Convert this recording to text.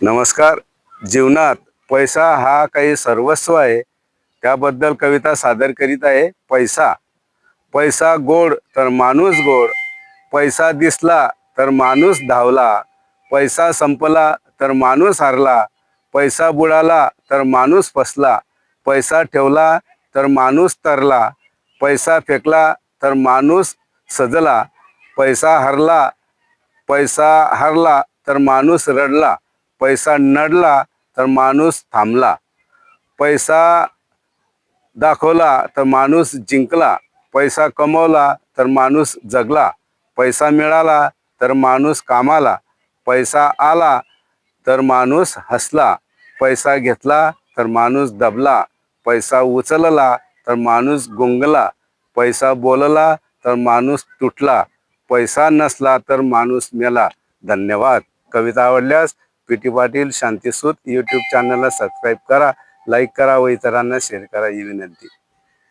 नमस्कार. जीवनात पैसा हा काही सर्वस्व आहे. त्याबद्दल कविता सादर करीत आहे. पैसा. पैसा गोड तर माणूस गोड, पैसा दिसला तर माणूस धावला, पैसा संपला तर माणूस हारला, पैसा बुडाला तर माणूस फसला, पैसा ठेवला तर माणूस तरला, पैसा फेकला तर माणूस सजला, पैसा हरला तर माणूस रडला, पैसा नडला तर माणूस थांबला, पैसा दाखवला तर माणूस जिंकला, पैसा कमवला तर माणूस जगला, पैसा मिळाला तर माणूस कामाला, पैसा आला तर माणूस हसला, पैसा घेतला तर माणूस दबला, पैसा उचलला तर माणूस गुंगला, पैसा बोलला तर माणूस तुटला, पैसा नसला तर माणूस मेला. धन्यवाद. कविता आवडल्यास पी.टी. पाटील शांतीसूत यूट्यूब चॅनलला सबस्क्राईब करा, लाईक करा व इतरांना शेअर करा ही विनंती.